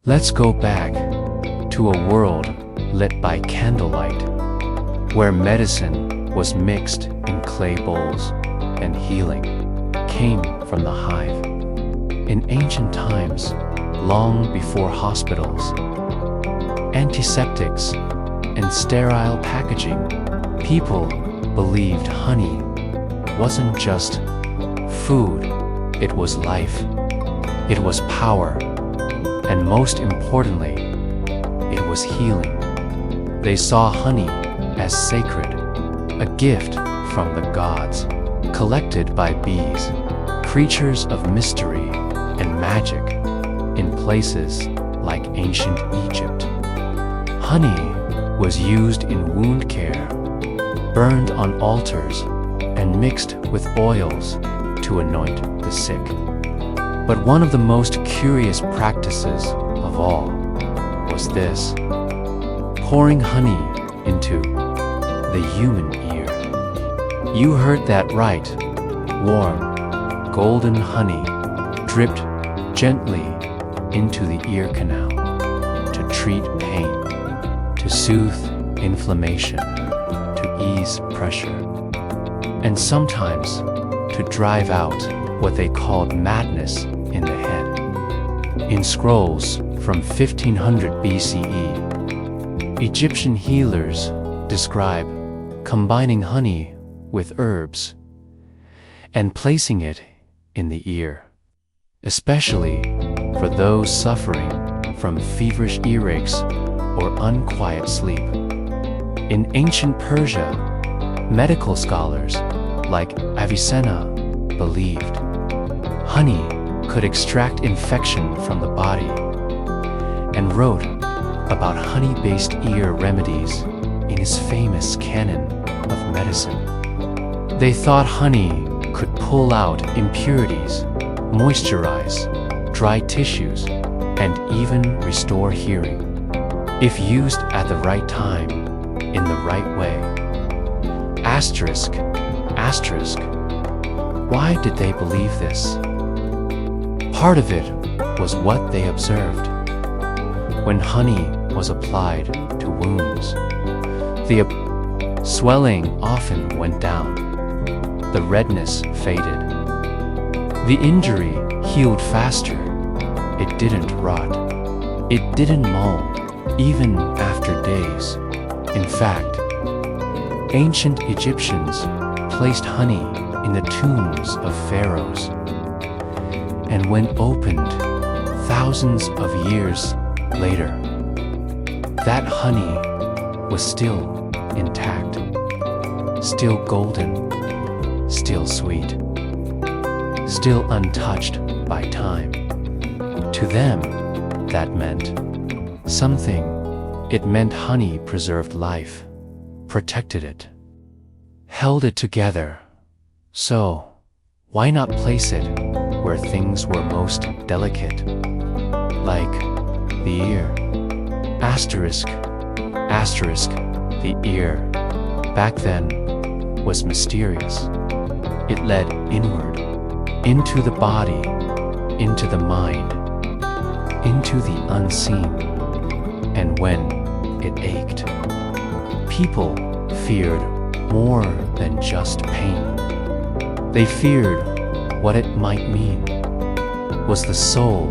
Let's go back to a world lit by candlelight, where medicine was mixed in clay bowls and healing came from the hive. In ancient times, long before hospitals, antiseptics, and sterile packaging, people believed honey wasn't just food, it was life, it was power, and most importantly, it was healing. They saw honey as sacred, a gift from the gods, collected by bees, creatures of mystery and magic in places like ancient Egypt. Honey was used in wound care, burned on altars, and mixed with oils to anoint the sick. But one of the most curious practices of all was this: pouring honey into the human ear. You heard that right. Warm, golden honey dripped gently into the ear canal to treat pain, to soothe inflammation, to ease pressure, and sometimes to drive out what they called madness in the head. In scrolls from 1500 BCE, Egyptian healers describe combining honey with herbs and placing it in the ear, especially for those suffering from feverish earaches or unquiet sleep. In ancient Persia, medical scholars like Avicenna believed honey could extract infection from the body, and wrote about honey-based ear remedies in his famous canon of medicine. They thought honey could pull out impurities, moisturize dry tissues, and even restore hearing, if used at the right time, in the right way. Asterisk, asterisk. Why did they believe this? Part of it was what they observed. When honey was applied to wounds, the swelling often went down, the redness faded. The injury healed faster. It didn't rot. It didn't mold, even after days. In fact, ancient Egyptians placed honey in the tombs of pharaohs, and when opened thousands of years later, that honey was still intact, still golden, still sweet, still untouched by time. To them, that meant something. It meant honey preserved life, protected it, held it together. So, why not place it where things were most delicate, like the ear? Asterisk, asterisk, the ear, back then, was mysterious. It led inward, into the body, into the mind, into the unseen. And when it ached, people feared more than just pain. They feared what it might mean. Was the soul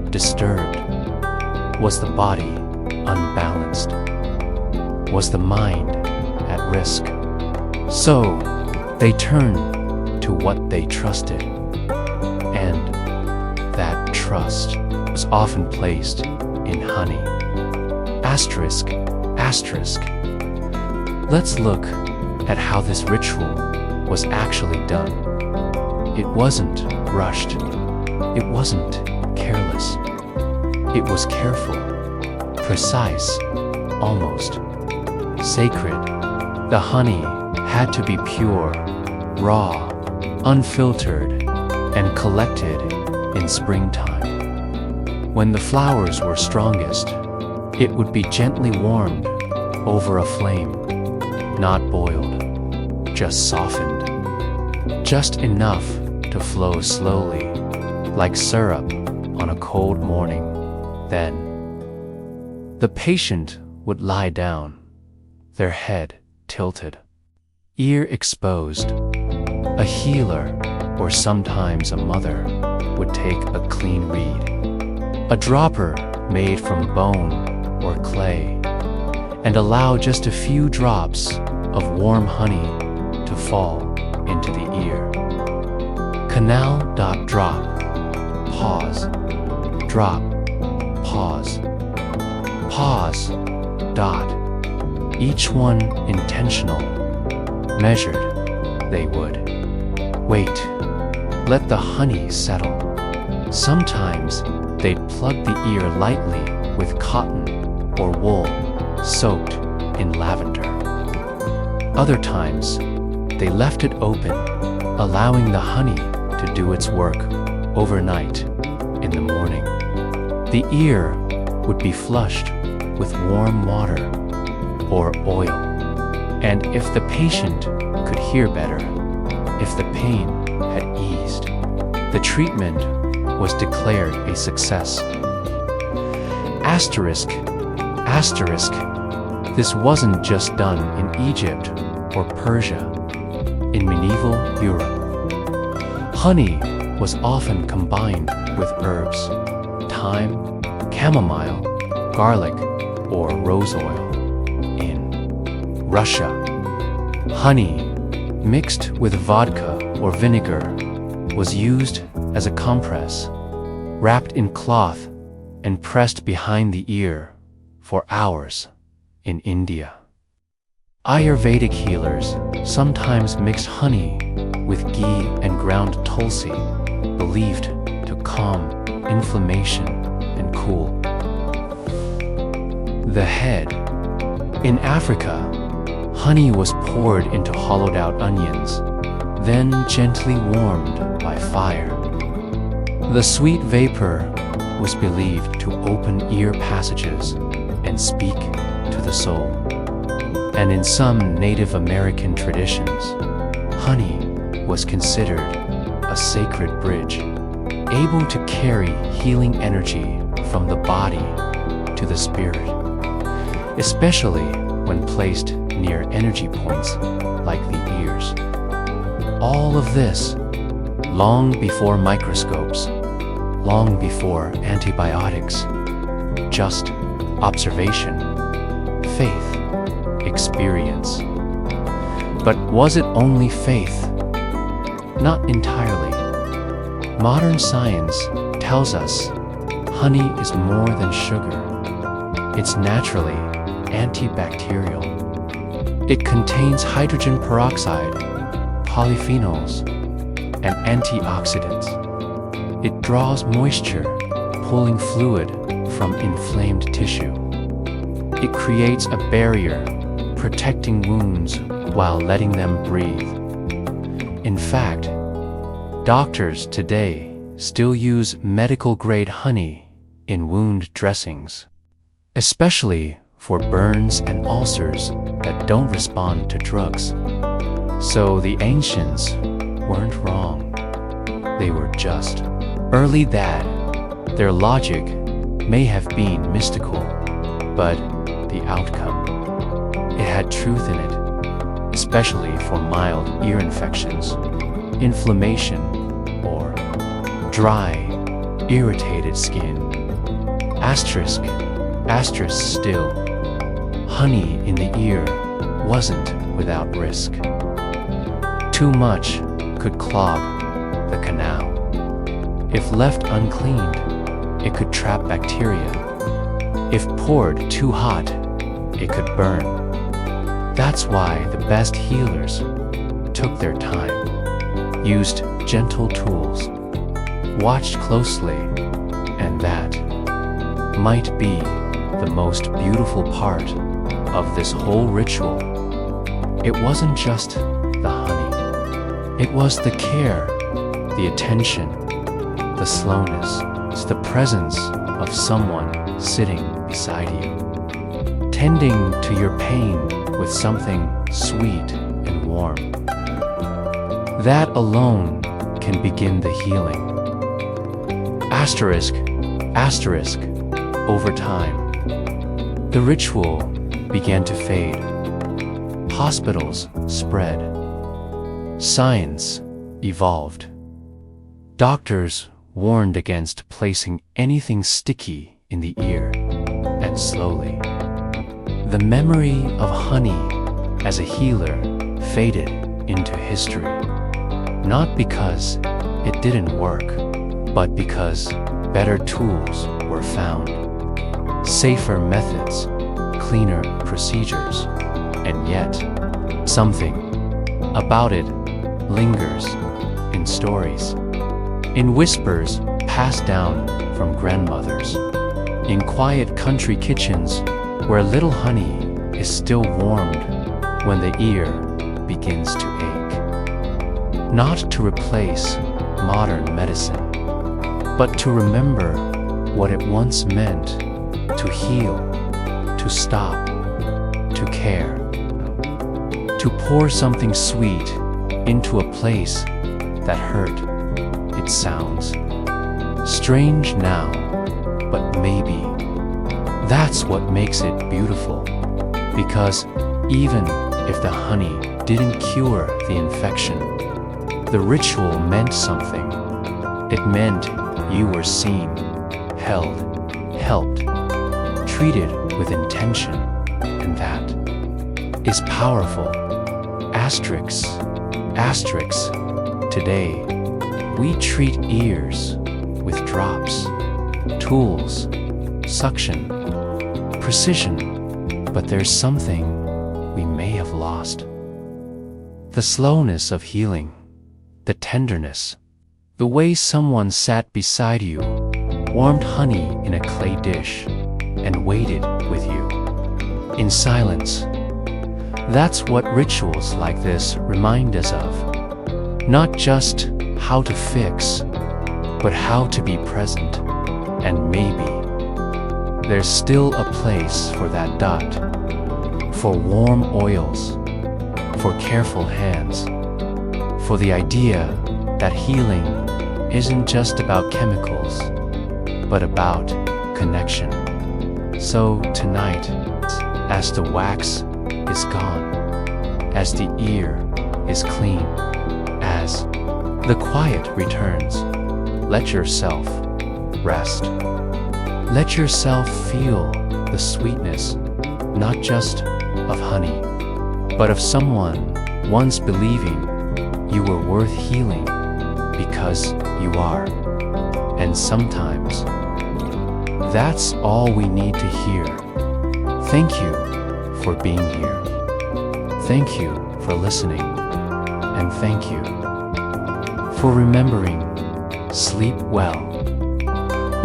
disturbed? Was the body unbalanced? Was the mind at risk? So they turned to what they trusted, and that trust was often placed in honey. Asterisk, asterisk. Let's look at how this ritual was actually done. It wasn't rushed. It wasn't careless. It was careful, precise, almost sacred. The honey had to be pure, raw, unfiltered, and collected in springtime. When the flowers were strongest, it would be gently warmed over a flame, not boiled, just softened, just enough to flow slowly, like syrup on a cold morning. Then, the patient would lie down, their head tilted, ear exposed. A healer, or sometimes a mother, would take a clean reed, a dropper made from bone or clay, and allow just a few drops of warm honey to fall into the ear. Canal.drop, pause, drop, pause, pause, dot, each one intentional, measured, they would. Wait, let the honey settle. Sometimes they'd plug the ear lightly with cotton or wool soaked in lavender. Other times, they left it open, allowing the honey to do its work overnight. In the morning, the ear would be flushed with warm water or oil. And if the patient could hear better, if the pain had eased, the treatment was declared a success. Asterisk, asterisk, this wasn't just done in Egypt or Persia. In medieval Europe, honey was often combined with herbs, thyme, chamomile, garlic, or rose oil. In Russia, honey mixed with vodka or vinegar was used as a compress, wrapped in cloth and pressed behind the ear for hours. In India, Ayurvedic healers sometimes mix honey with ghee and ground tulsi, believed to calm inflammation and cool the head. In Africa, honey was poured into hollowed-out onions, then gently warmed by fire. The sweet vapor was believed to open ear passages and speak to the soul. And in some Native American traditions, honey was considered a sacred bridge, able to carry healing energy from the body to the spirit, especially when placed near energy points like the ears. All of this long before microscopes, long before antibiotics, just observation, faith, experience. But was it only faith? Not entirely. Modern science tells us honey is more than sugar. It's naturally antibacterial. It contains hydrogen peroxide, polyphenols, and antioxidants. It draws moisture, pulling fluid from inflamed tissue. It creates a barrier, protecting wounds while letting them breathe. In fact, doctors today still use medical-grade honey in wound dressings, especially for burns and ulcers that don't respond to drugs. So the ancients weren't wrong. They were just early that their logic may have been mystical, but the outcome, it had truth in it, especially for mild ear infections, inflammation, or dry, irritated skin. Asterisk, asterisk still, honey in the ear wasn't without risk. Too much could clog the canal. If left uncleaned, it could trap bacteria. If poured too hot, it could burn. That's why the best healers took their time, used gentle tools, watched closely, and that might be the most beautiful part of this whole ritual. It wasn't just the honey. It was the care, the attention, the slowness. It's the presence of someone sitting beside you, tending to your pain with something sweet and warm. That alone can begin the healing. Asterisk, asterisk, over time, the ritual began to fade. Hospitals spread. Science evolved. Doctors warned against placing anything sticky in the ear, and slowly, the memory of honey as a healer faded into history. Not because it didn't work, but because better tools were found. Safer methods, cleaner procedures, and yet, something about it lingers in stories, in whispers passed down from grandmothers, in quiet country kitchens where little honey is still warmed when the ear begins to ache. Not to replace modern medicine, but to remember what it once meant to heal, to stop, to care, to pour something sweet into a place that hurt. It sounds strange now, but maybe that's what makes it beautiful. Because even if the honey didn't cure the infection, the ritual meant something. It meant you were seen, held, helped, treated with intention, and that is powerful. Asterisks. Today, we treat ears with drops, tools, suction, precision, but there's something we may have lost. The slowness of healing, the tenderness, the way someone sat beside you, warmed honey in a clay dish, and waited with you in silence. That's what rituals like this remind us of. Not just how to fix, but how to be present. And maybe there's still a place for that dot, for warm oils, for careful hands, for the idea that healing isn't just about chemicals, but about connection. So tonight, as the wax is gone, as the ear is clean, as the quiet returns, let yourself rest. Let yourself feel the sweetness, not just of honey, but of someone once believing you were worth healing because you are. And sometimes, that's all we need to hear. Thank you for being here. Thank you for listening. And thank you for remembering. Sleep well,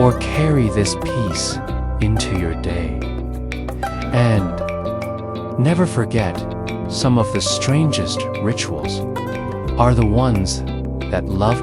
or carry this peace into your day. And never forget, some of the strangest rituals are the ones that loved